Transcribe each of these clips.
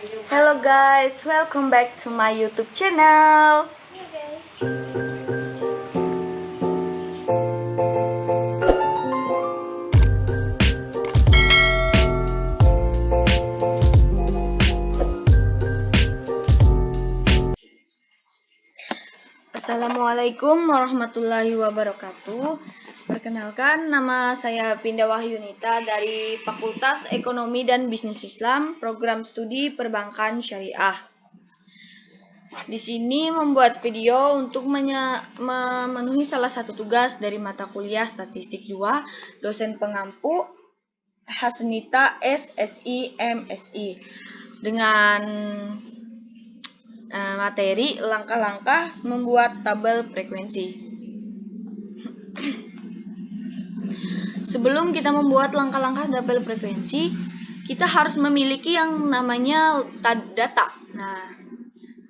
Hello guys, welcome back to my YouTube channel. Assalamualaikum warahmatullahi wabarakatuh. Perkenalkan, nama saya Pinda Wahyunita dari Fakultas Ekonomi dan Bisnis Islam, Program Studi Perbankan Syariah. Di sini membuat video untuk memenuhi salah satu tugas dari mata kuliah Statistik 2, dosen pengampu Hasnita SSI MSI dengan materi langkah-langkah membuat tabel frekuensi. Sebelum kita membuat langkah-langkah tabel frekuensi, kita harus memiliki yang namanya data. Nah,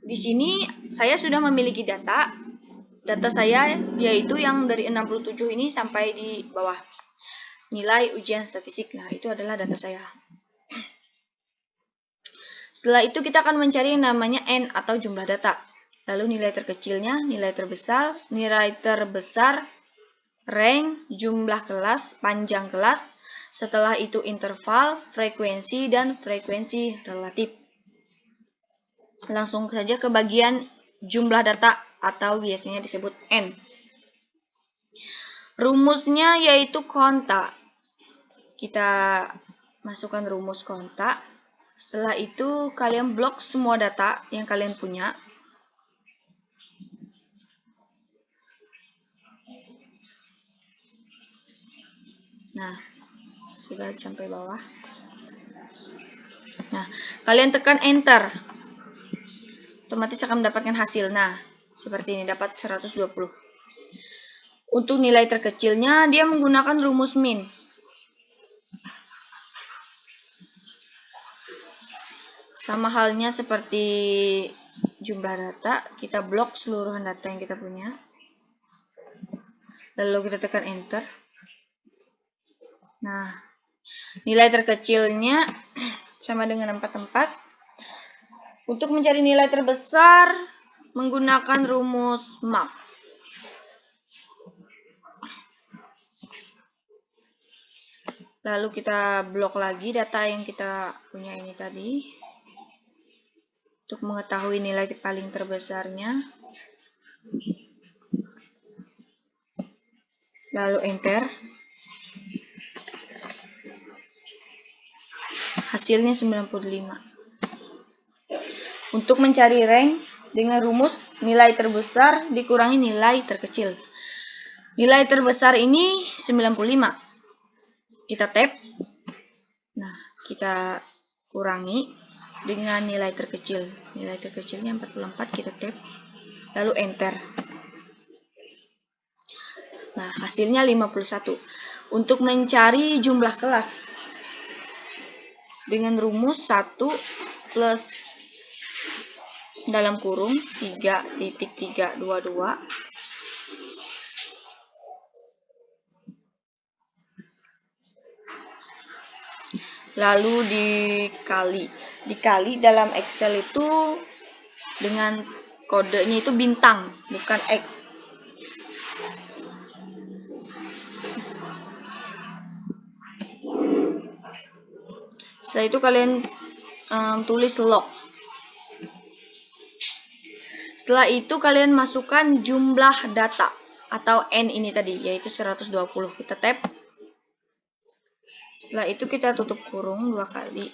di sini saya sudah memiliki data saya yaitu yang dari 67 ini sampai di bawah nilai ujian statistik. Nah, itu adalah data saya. Setelah itu kita akan mencari yang namanya N atau jumlah data. Lalu nilai terkecilnya, nilai terbesar, rank, jumlah kelas, panjang kelas, setelah itu interval, frekuensi, dan frekuensi relatif. Langsung saja ke bagian jumlah data atau biasanya disebut N. Rumusnya yaitu konta. Kita masukkan rumus konta. Setelah itu kalian blok semua data yang kalian punya. Nah, sudah sampai bawah. Nah, kalian tekan enter. Otomatis akan mendapatkan hasil. Nah, seperti ini, dapat 120. Untuk nilai terkecilnya, dia menggunakan rumus min. Sama halnya seperti jumlah data, kita blok seluruh data yang kita punya. Lalu kita tekan enter. Nah, nilai terkecilnya sama dengan 44. Untuk mencari nilai terbesar, menggunakan rumus max. Lalu kita blok lagi data yang kita punya ini tadi. Untuk mengetahui nilai paling terbesarnya. Lalu enter. Hasilnya 95. Untuk mencari rank dengan rumus nilai terbesar dikurangi nilai terkecil. Nilai terbesar ini 95. Kita tab. Nah, kita kurangi dengan nilai terkecil. Nilai terkecilnya 44, kita tab. Lalu enter. Nah, hasilnya 51. Untuk mencari jumlah kelas dengan rumus 1 plus dalam kurung 3.322 lalu dikali dalam Excel itu dengan kodenya itu bintang, bukan X. Setelah itu kalian tulis log. Setelah itu kalian masukkan jumlah data atau N ini tadi, yaitu 120. Kita tab. Setelah itu kita tutup kurung 2 kali.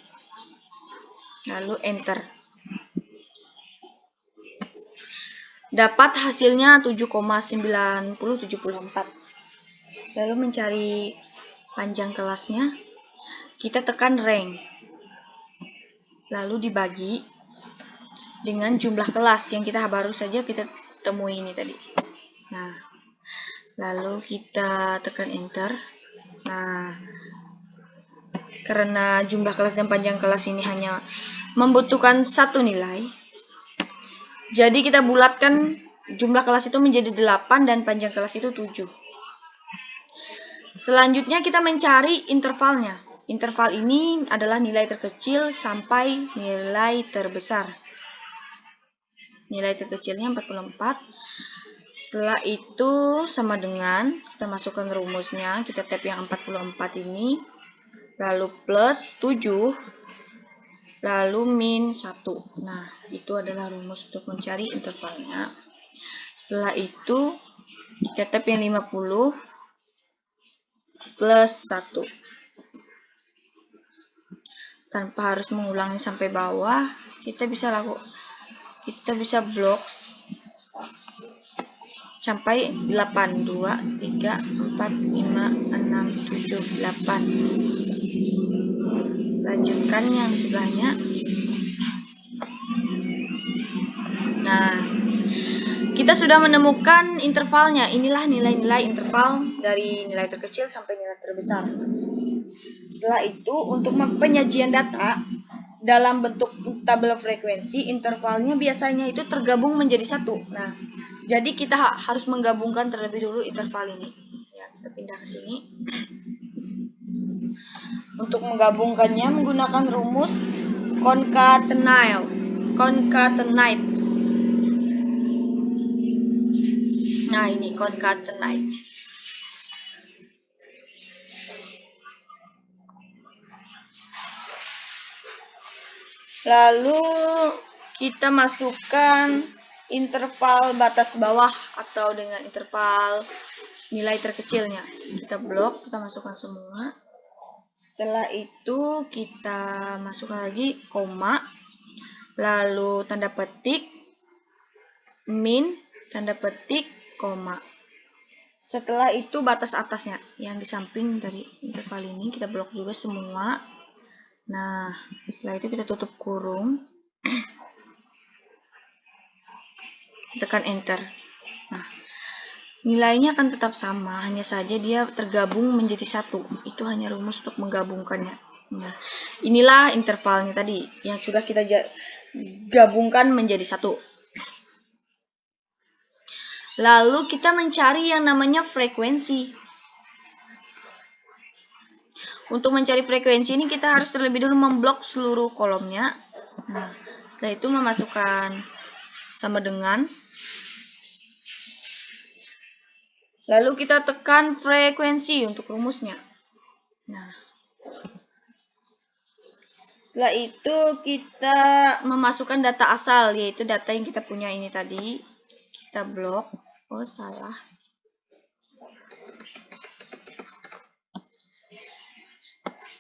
Lalu enter. Dapat hasilnya 7,9074. Lalu mencari panjang kelasnya, kita tekan rank. Lalu dibagi dengan jumlah kelas yang kita baru saja kita temui ini tadi. Nah, lalu kita tekan enter. Nah, karena jumlah kelas dan panjang kelas ini hanya membutuhkan satu nilai, jadi kita bulatkan jumlah kelas itu menjadi 8 dan panjang kelas itu 7. Selanjutnya kita mencari intervalnya. interval ini adalah nilai terkecil sampai nilai terbesar. Nilai terkecilnya 44. Setelah itu sama dengan, kita masukkan rumusnya, kita tap yang 44 ini, lalu plus 7, lalu min 1. Nah, itu adalah rumus untuk mencari intervalnya. Setelah itu, kita tap yang 50, plus 1. Tanpa harus mengulangi sampai bawah, kita bisa blok sampai 8, 2, 3, 4, 5, 6, 7, 8. Lanjutkan yang di sebelahnya. Nah, kita sudah menemukan intervalnya. Inilah nilai-nilai interval dari nilai terkecil sampai nilai terbesar. Setelah itu, untuk penyajian data dalam bentuk tabel frekuensi, intervalnya biasanya itu tergabung menjadi satu. Nah, jadi kita harus menggabungkan terlebih dulu interval ini. Ya, kita pindah ke sini. Untuk menggabungkannya menggunakan rumus concatenate. Nah, ini concatenate. Lalu kita masukkan interval batas bawah atau dengan interval nilai terkecilnya. Kita blok, kita masukkan semua. Setelah itu kita masukkan lagi koma, lalu tanda petik, min, tanda petik, koma. Setelah itu batas atasnya, yang di samping dari interval ini kita blok juga semua. Nah, setelah itu kita tutup kurung, tekan enter. Nah, nilainya akan tetap sama, hanya saja dia tergabung menjadi satu. Itu hanya rumus untuk menggabungkannya. Nah, inilah intervalnya tadi yang sudah kita gabungkan menjadi satu. Lalu kita mencari yang namanya frekuensi. Untuk mencari frekuensi ini kita harus terlebih dulu memblok seluruh kolomnya. Nah, setelah itu memasukkan sama dengan. Lalu kita tekan frekuensi untuk rumusnya. Nah, setelah itu kita memasukkan data asal, yaitu data yang kita punya ini tadi. Kita blok. Oh, salah.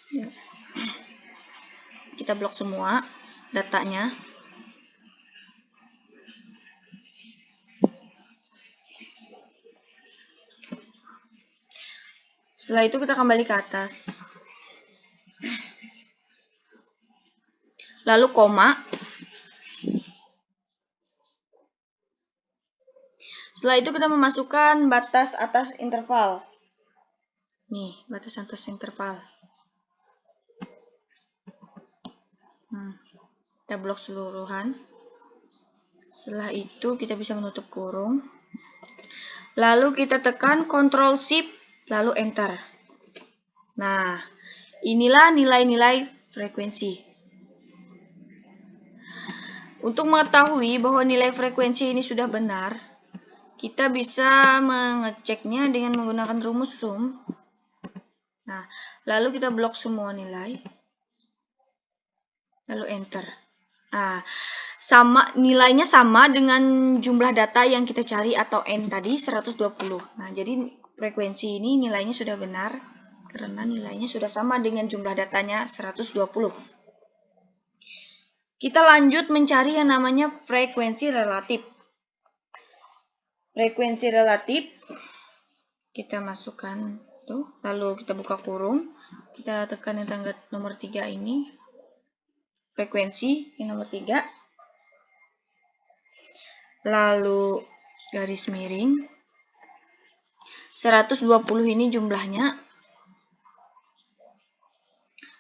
Ya. Kita blok semua datanya. Setelah itu kita kembali ke atas. Lalu koma. Setelah itu kita memasukkan batas atas interval. Nih, batas atas interval. Kita blok seluruhan. Setelah itu kita bisa menutup kurung. Lalu kita tekan Ctrl Shift, lalu Enter. Nah, inilah nilai-nilai frekuensi. Untuk mengetahui bahwa nilai frekuensi ini sudah benar, kita bisa mengeceknya dengan menggunakan rumus sum. Nah, lalu kita blok semua nilai. Lalu enter. Nah, nilainya sama dengan jumlah data yang kita cari atau N tadi 120. Nah, jadi frekuensi ini nilainya sudah benar karena nilainya sudah sama dengan jumlah datanya 120. Kita lanjut mencari yang namanya frekuensi relatif. Frekuensi relatif kita masukkan tuh, lalu kita buka kurung, kita tekan yang tangga nomor 3 ini. Frekuensi yang nomor 3. Lalu garis miring. 120 ini jumlahnya.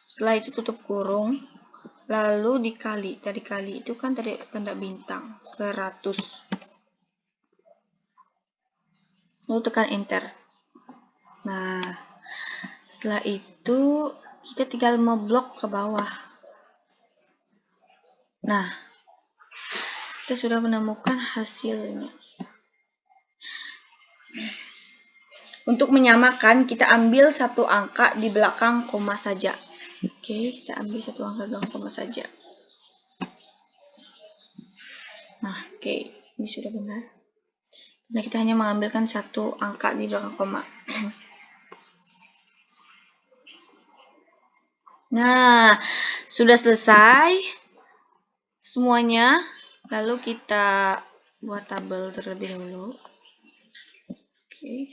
Setelah itu tutup kurung. Lalu dikali. Tadi kali itu kan tadi tanda bintang. 100. Lalu tekan enter. Nah, setelah itu kita tinggal memblok ke bawah. Nah, kita sudah menemukan hasilnya. Untuk menyamakan, kita ambil satu angka di belakang koma saja. Oke, kita ambil satu angka di belakang koma saja. Nah, oke, ini sudah benar. Nah, kita hanya mengambilkan satu angka di belakang koma. Nah, sudah selesai semuanya. Lalu kita buat tabel terlebih dahulu. Oke.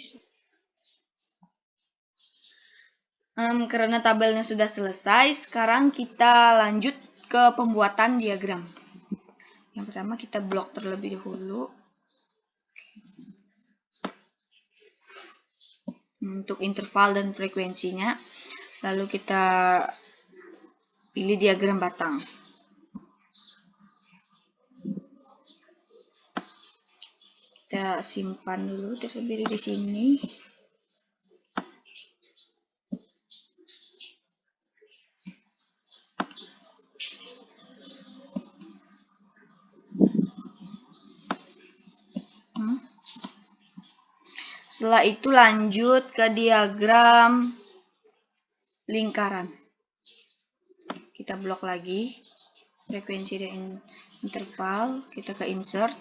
Karena tabelnya sudah selesai, sekarang kita lanjut ke pembuatan diagram. Yang pertama kita blok terlebih dahulu. Untuk interval dan frekuensinya. Lalu kita pilih diagram batang. Kita simpan dulu terlebih di sini. Setelah itu lanjut ke diagram lingkaran. Kita blok lagi frekuensi dan interval, kita ke insert,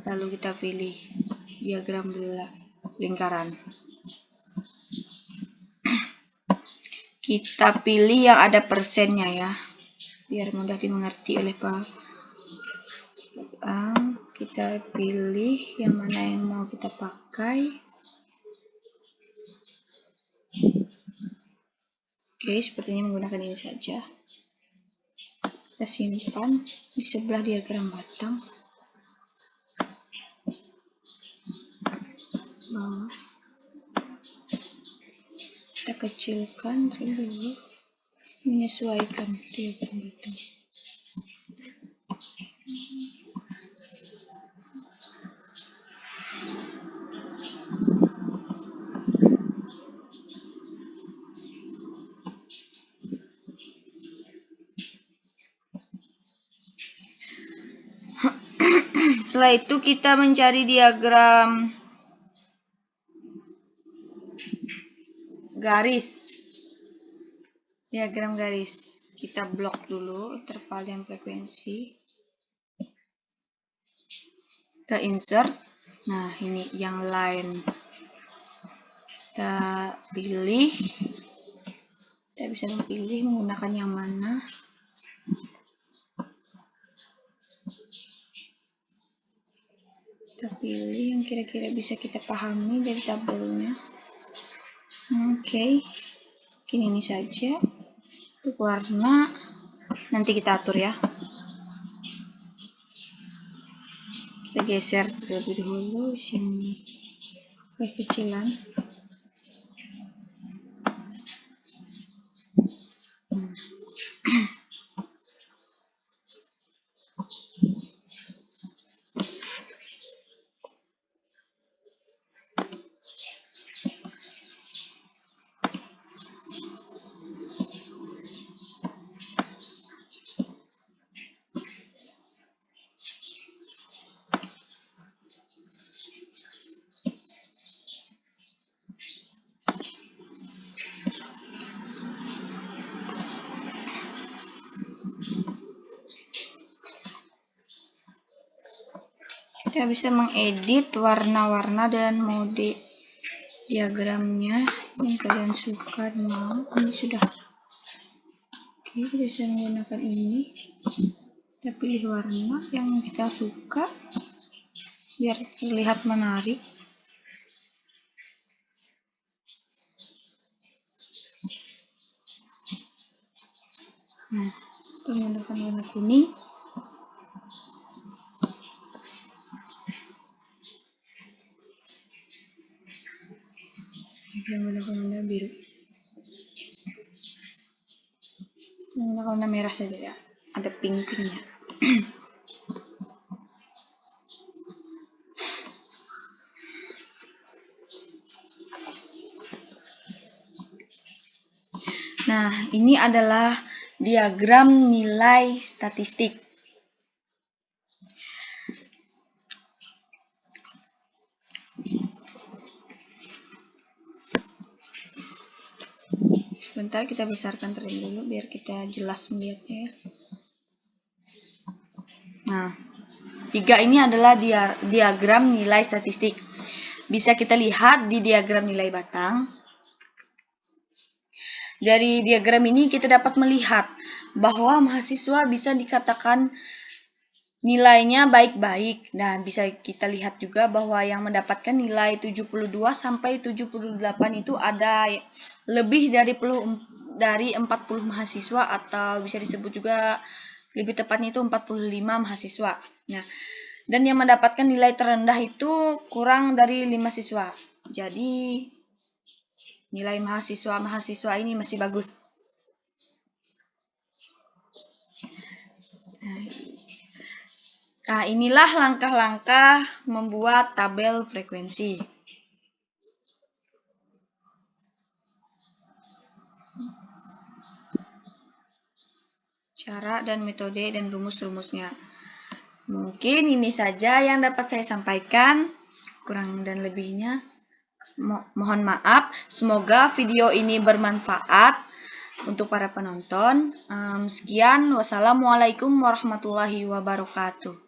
lalu kita pilih diagram lingkaran. Kita pilih yang ada persennya ya, biar mudah dimengerti oleh Pak. Kita pilih yang mana yang mau kita pakai. Oke, sepertinya menggunakan ini saja. Kita simpan di sebelah diagram batang. Kita kecilkan dulu, menyesuaikan diagram batang. Setelah itu kita mencari diagram garis. Diagram garis. Kita blok dulu interval dan frekuensi. Kita insert. Nah, ini yang line. Kita pilih. Kita bisa memilih menggunakan yang mana. Kita pilih yang kira-kira bisa kita pahami dari tabelnya. Oke. Mungkin ini saja. Untuk warna nanti kita atur ya. Kita geser terlebih dahulu sini kecilan. Kita bisa mengedit warna-warna dan mode diagramnya yang kalian suka dan mau. Ini sudah. Oke, kita bisa menggunakan ini. Kita pilih warna yang kita suka biar terlihat menarik. Nah, kita menggunakan warna kuning. Kita menggunakan warna biru. Kita menggunakan warna merah saja ya. Ada pink-pinknya. Nah, ini adalah diagram nilai statistik. Sebentar, kita besarkan terlebih dulu biar kita jelas melihatnya ya. Nah, 3 ini adalah diagram nilai statistik. Bisa kita lihat di diagram nilai batang. Dari diagram ini kita dapat melihat bahwa mahasiswa bisa dikatakan nilainya baik-baik. Nah, bisa kita lihat juga bahwa yang mendapatkan nilai 72 sampai 78 itu ada lebih dari 40 mahasiswa, atau bisa disebut juga lebih tepatnya itu 45 mahasiswa. Nah, dan yang mendapatkan nilai terendah itu kurang dari 5 siswa. Jadi nilai mahasiswa ini masih bagus. Nah, inilah langkah-langkah membuat tabel frekuensi. Cara dan metode dan rumus-rumusnya. Mungkin ini saja yang dapat saya sampaikan. Kurang dan lebihnya mohon maaf. Semoga video ini bermanfaat untuk para penonton. Sekian, wassalamualaikum warahmatullahi wabarakatuh.